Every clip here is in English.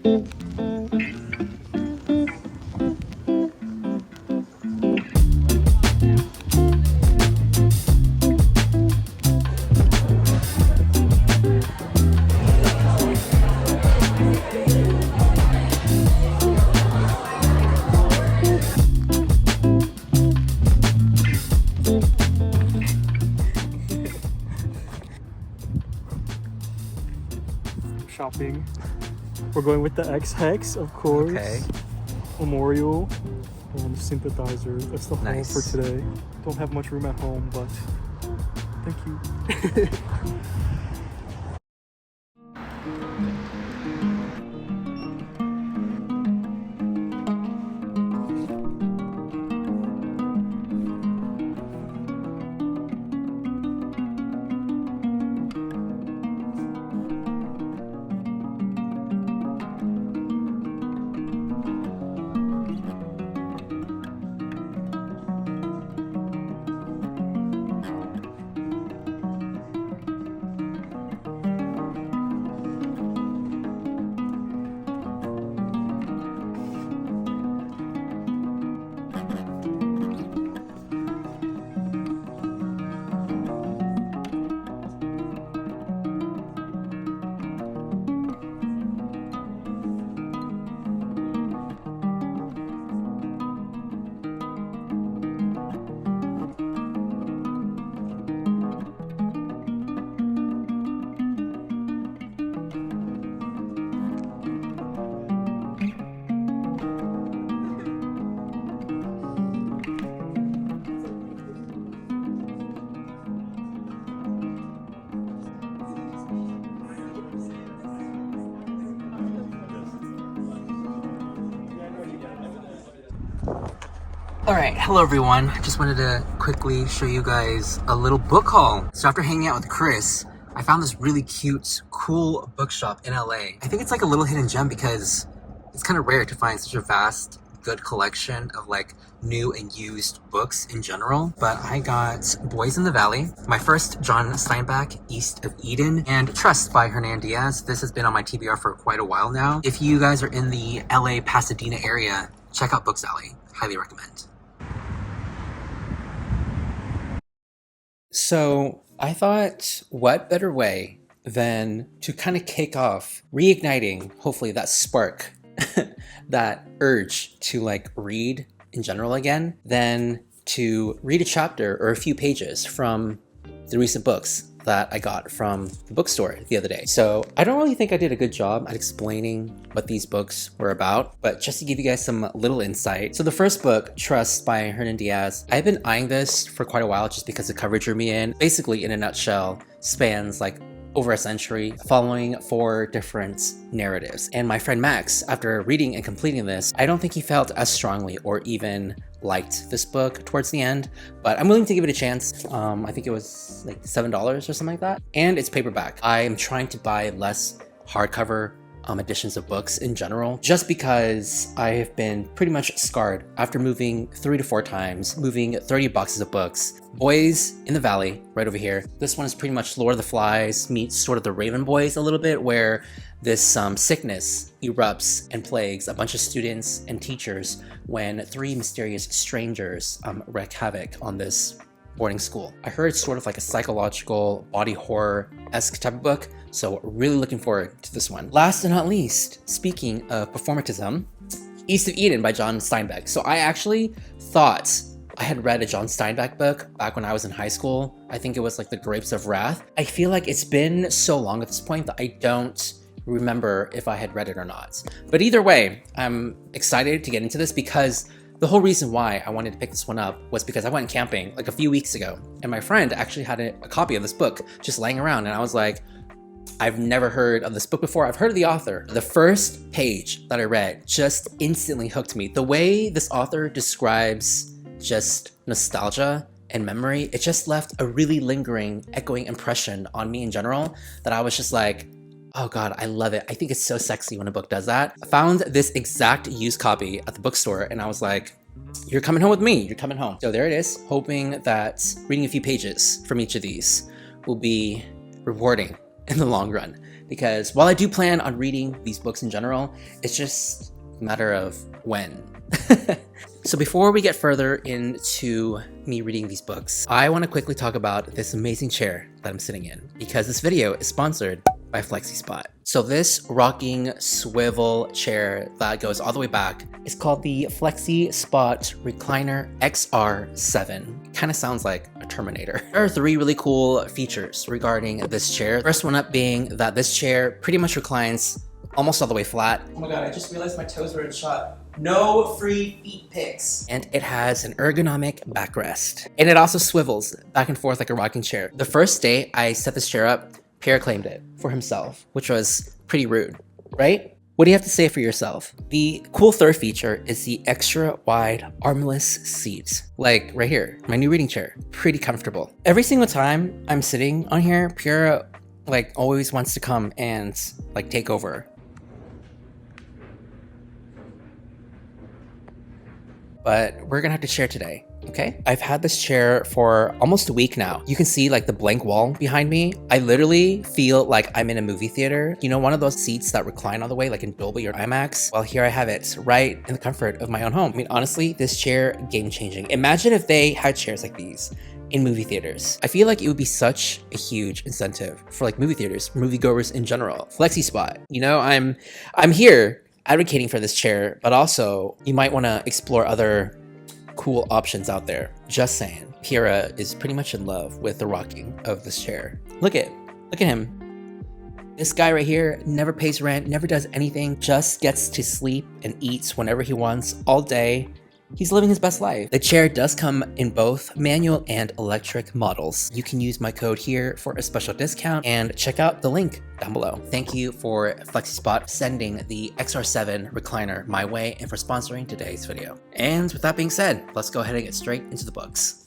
Shopping. We're going with the X-Hex, of course. Okay. Memorial synthesizer. That's the haul Nice. for today. Don't have much room at home, but thank you. Alright, hello everyone. Just wanted to quickly show you guys a little book haul. So after hanging out with Chris, I found this really cute, cool bookshop in LA. I think it's like a little hidden gem because it's kind of rare to find such a vast, good collection of like new and used books in general. But I got Boys in the Valley, my first John Steinbeck, East of Eden, and Trust by Hernan Diaz. This has been on my TBR for quite a while now. If you guys are in the LA Pasadena area, check out Books Alley. Highly recommend. So I thought, what better way than to kind of kick off reigniting, hopefully, that spark, that urge to like read in general again, than to read a chapter or a few pages from the recent books that I got from the bookstore the other day. So I don't really think I did a good job at explaining what these books were about, but just to give you guys some little insight. So the first book, Trust by Hernan Diaz, I've been eyeing this for quite a while just because the cover drew me in. Basically, in a nutshell, spans like over a century, following 4 different narratives. And my friend Max, after reading and completing this, I don't think he felt as strongly or even liked this book towards the end, but I'm willing to give it a chance. I think it was like $7 or something like that. And it's paperback. I am trying to buy less hardcover editions of books in general, just because I have been pretty much scarred after moving 3 to 4 times, moving 30 boxes of books. Boys in the Valley, right over here. This one is pretty much Lord of the Flies meets sort of the Raven Boys a little bit, where this sickness erupts and plagues a bunch of students and teachers when 3 mysterious strangers wreak havoc on this boarding school. I heard it's sort of like a psychological body horror-esque type of book, so really looking forward to this one. Last and not least, speaking of performatism, East of Eden by John Steinbeck. So I actually thought I had read a John Steinbeck book back when I was in high school. I think it was like The Grapes of Wrath. I feel like it's been so long at this point that I don't remember if I had read it or not. But either way, I'm excited to get into this because the whole reason why I wanted to pick this one up was because I went camping like a few weeks ago, and my friend actually had a copy of this book just laying around, and I was like, I've never heard of this book before. I've heard of the author. The first page that I read just instantly hooked me. The way this author describes just nostalgia and memory, it just left a really lingering, echoing impression on me in general that I was just like, oh God, I love it. I think it's so sexy when a book does that. I found this exact used copy at the bookstore and I was like, you're coming home with me, you're coming home. So there it is, hoping that reading a few pages from each of these will be rewarding in the long run. because while I do plan on reading these books in general, it's just a matter of when. So before we get further into me reading these books, I want to quickly talk about this amazing chair that I'm sitting in, because this video is sponsored by FlexiSpot. So this rocking swivel chair that goes all the way back is called the FlexiSpot Recliner XR7. Kind of sounds like a Terminator. There are 3 really cool features regarding this chair. First one up being that this chair pretty much reclines almost all the way flat. Oh my god, I just realized my toes were in shot. No free feet pics. And it has an ergonomic backrest. And it also swivels back and forth like a rocking chair. The first day I set this chair up, Pierre claimed it for himself, which was pretty rude, right? What do you have to say for yourself? The cool third feature is the extra wide armless seat. Like right here, my new reading chair, pretty comfortable. Every single time I'm sitting on here, Pierre like always wants to come and like take over. But we're gonna have to share today, okay? I've had this chair for almost a week now. You can see like the blank wall behind me. I literally feel like I'm in a movie theater. You know, one of those seats that recline all the way like in Dolby or IMAX? Well, here I have it right in the comfort of my own home. I mean, honestly, this chair, game changing. Imagine if they had chairs like these in movie theaters. I feel like it would be such a huge incentive for like movie theaters, moviegoers in general. FlexiSpot, you know, I'm here advocating for this chair, but also you might want to explore other cool options out there. Just saying. Pierre is pretty much in love with the rocking of this chair. Look at him. This guy right here never pays rent, never does anything, just gets to sleep and eats whenever he wants all day. He's living his best life. The chair does come in both manual and electric models. You can use my code here for a special discount and check out the link down below. Thank you for FlexiSpot sending the XR7 recliner my way and for sponsoring today's video. And with that being said, let's go ahead and get straight into the books.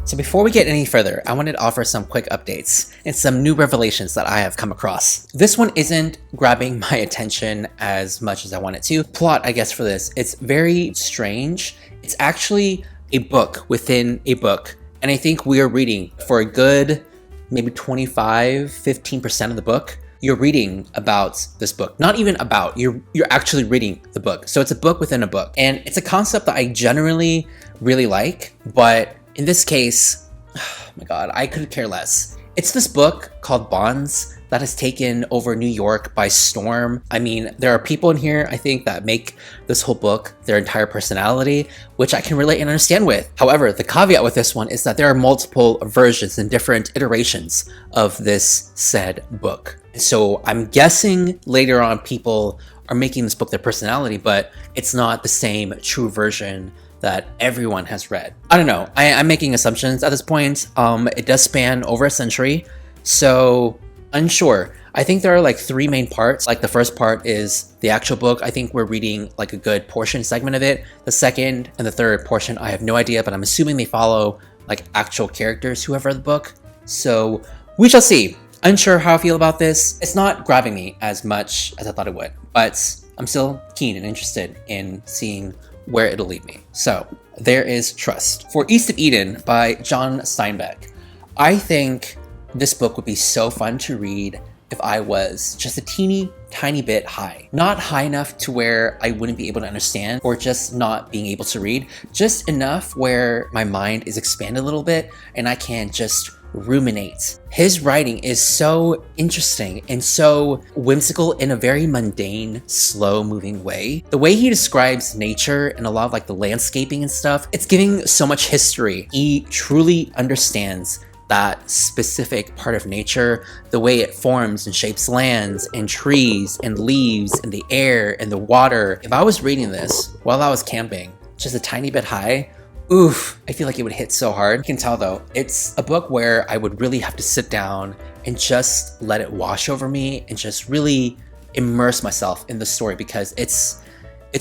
So before we get any further, I wanted to offer some quick updates and some new revelations that I have come across. This one isn't grabbing my attention as much as I want it to. Plot, I guess, for this, it's very strange. It's actually a book within a book. And I think we are reading for a good, maybe 15% of the book. You're reading about this book. Not even about, you're actually reading the book. So it's a book within a book. And it's a concept that I generally really like, but in this case, oh my god, I could care less. It's this book called Bonds that has taken over New York by storm. I mean, there are people in here, I think, that make this whole book their entire personality, which I can relate and understand with. However, the caveat with this one is that there are multiple versions and different iterations of this said book. So I'm guessing later on people are making this book their personality, but it's not the same true version that everyone has read. I don't know, I'm making assumptions at this point. It does span over a century, so unsure. I think there are like 3 main parts. Like the first part is the actual book. I think we're reading like a good portion segment of it. The second and the third portion, I have no idea, but I'm assuming they follow like actual characters who have read the book. So we shall see. Unsure how I feel about this. It's not grabbing me as much as I thought it would, but I'm still keen and interested in seeing where it'll lead me. So there is Trust. For East of Eden by John Steinbeck. I think this book would be so fun to read if I was just a teeny tiny bit high. Not high enough to where I wouldn't be able to understand or just not being able to read, just enough where my mind is expanded a little bit and I can just ruminate. His writing is so interesting and so whimsical in a very mundane, slow-moving way. The way he describes nature and a lot of like the landscaping and stuff, it's giving so much history. He truly understands that specific part of nature, the way it forms and shapes lands and trees and leaves and the air and the water. If I was reading this while I was camping, just a tiny bit high, oof, I feel like it would hit so hard. You can tell though, it's a book where I would really have to sit down and just let it wash over me and just really immerse myself in the story, because it's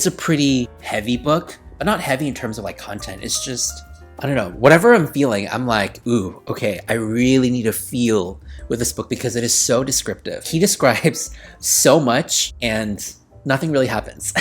a pretty heavy book, but not heavy in terms of like content. It's just, I don't know, whatever I'm feeling, I'm like, ooh, okay, I really need to feel with this book because it is so descriptive. He describes so much and nothing really happens.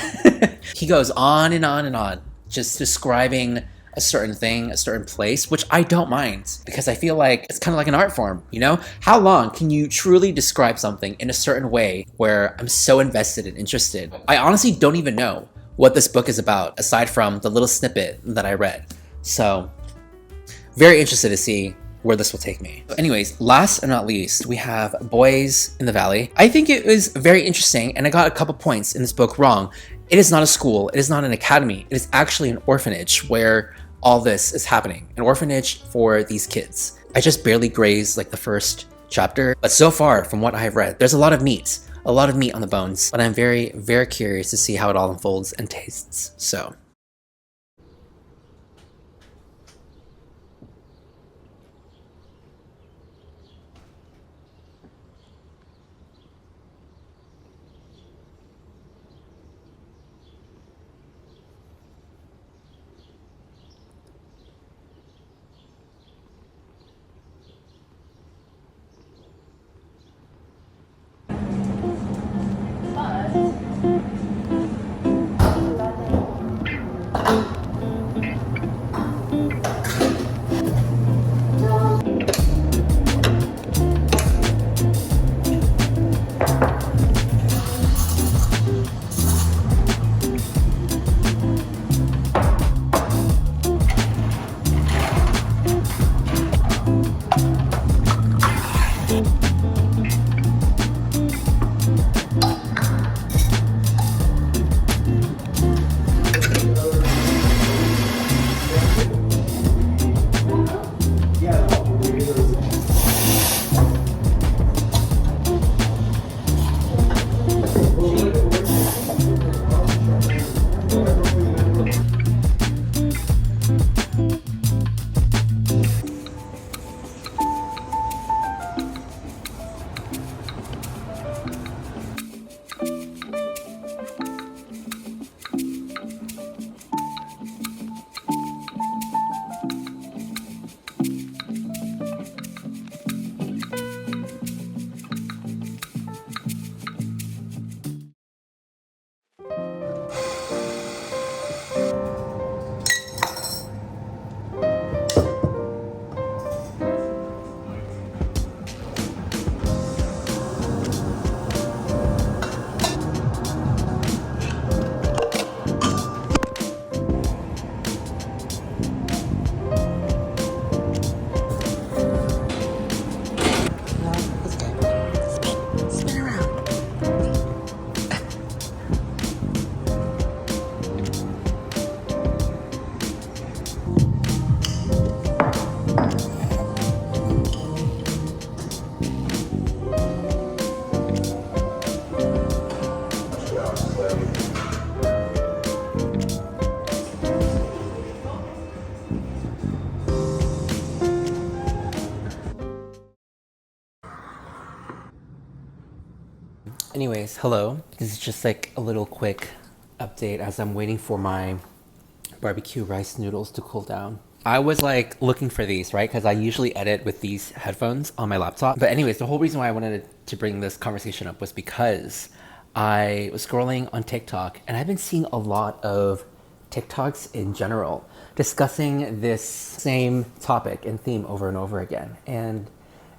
He goes on and on and on, just describing a certain thing, a certain place, which I don't mind because I feel like it's kind of like an art form, you know? How long can you truly describe something in a certain way where I'm so invested and interested? I honestly don't even know what this book is about aside from the little snippet that I read. So, very interested to see where this will take me. Anyways, last and not least, we have Boys in the Valley. I think it was very interesting, and I got a couple points in this book wrong. It is not a school, it is not an academy, it is actually an orphanage where all this is happening. An orphanage for these kids. I just barely grazed like the first chapter, but so far from what I have read, there's a lot of meat on the bones, but I'm very, very curious to see how it all unfolds and tastes, so. Spin around. Anyways, hello. This is just like a little quick update as I'm waiting for my barbecue rice noodles to cool down. I was like looking for these, right? Because I usually edit with these headphones on my laptop. But anyways, the whole reason why I wanted to bring this conversation up was because I was scrolling on TikTok and I've been seeing a lot of TikToks in general discussing this same topic and theme over and over again. And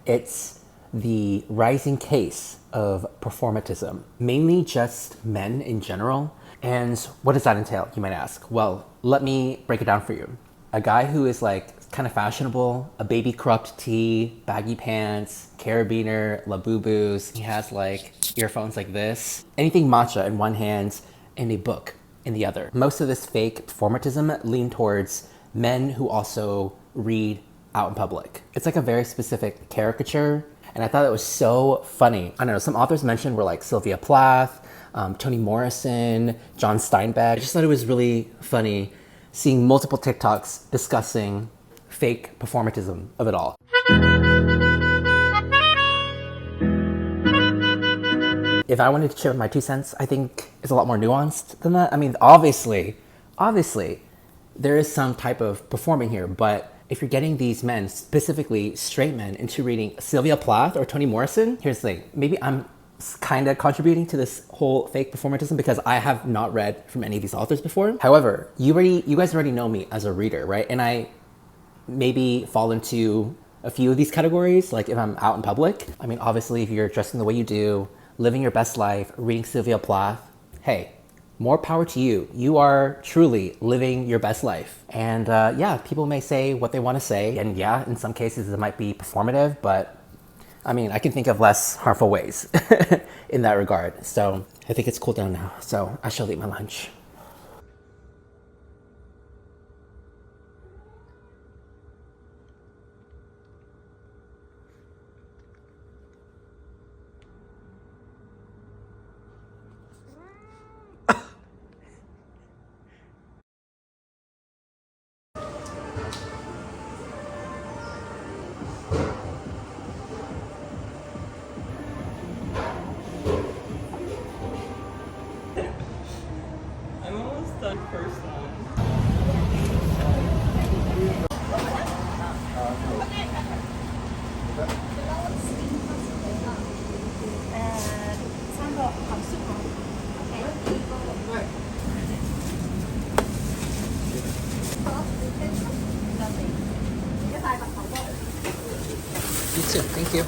it's the rising case of performatism, mainly just men in general. And what does that entail, you might ask? Well, let me break it down for you. A guy who is like kind of fashionable, a baby cropped tee, baggy pants, carabiner, labubus. He has like earphones like this, anything matcha in one hand and a book in the other. Most of this fake performatism lean towards men who also read out in public. It's like a very specific caricature, and I thought it was so funny. I don't know, some authors mentioned were like Sylvia Plath, Toni Morrison, John Steinbeck. I just thought it was really funny seeing multiple TikToks discussing fake performatism of it all. If I wanted to share my 2 cents, I think it's a lot more nuanced than that. I mean, obviously, there is some type of performing here, but if you're getting these men, specifically straight men, into reading Sylvia Plath or Toni Morrison, here's the thing, maybe I'm kind of contributing to this whole fake performatism because I have not read from any of these authors before. However, you guys already know me as a reader, right? And I maybe fall into a few of these categories, like if I'm out in public. I mean, obviously, if you're dressing the way you do, living your best life, reading Sylvia Plath, hey, more power to you. You are truly living your best life. And yeah, people may say what they want to say. And yeah, in some cases it might be performative, but I mean, I can think of less harmful ways in that regard. So I think it's cooled down now. So I shall eat my lunch. I'm almost done first one. You too. Thank you.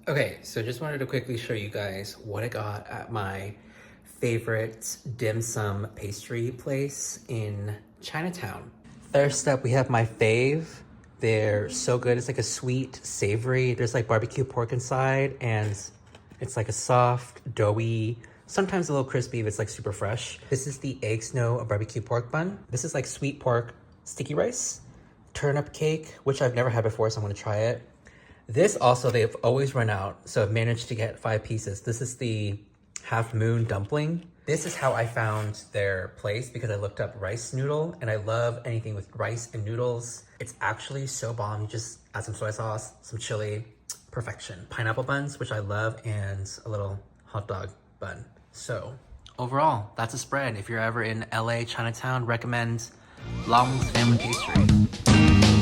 Okay, so just wanted to quickly show you guys what I got at my favorite dim sum pastry place in Chinatown. First up, we have my fave. They're so good. It's like a sweet, savory. There's like barbecue pork inside, and it's like a soft, doughy, sometimes a little crispy if it's like super fresh. This is the egg snow barbecue pork bun. This is like sweet pork sticky rice, turnip cake, which I've never had before, so I'm gonna try it. This also, they've always run out, so I've managed to get 5 pieces. This is the half moon dumpling. This is how I found their place because I looked up rice noodle, and I love anything with rice and noodles. It's actually so bomb. You just add some soy sauce, some chili, perfection. Pineapple buns, which I love, and a little hot dog bun. So overall, that's a spread. If you're ever in LA, Chinatown, recommend Long's Family Pastry.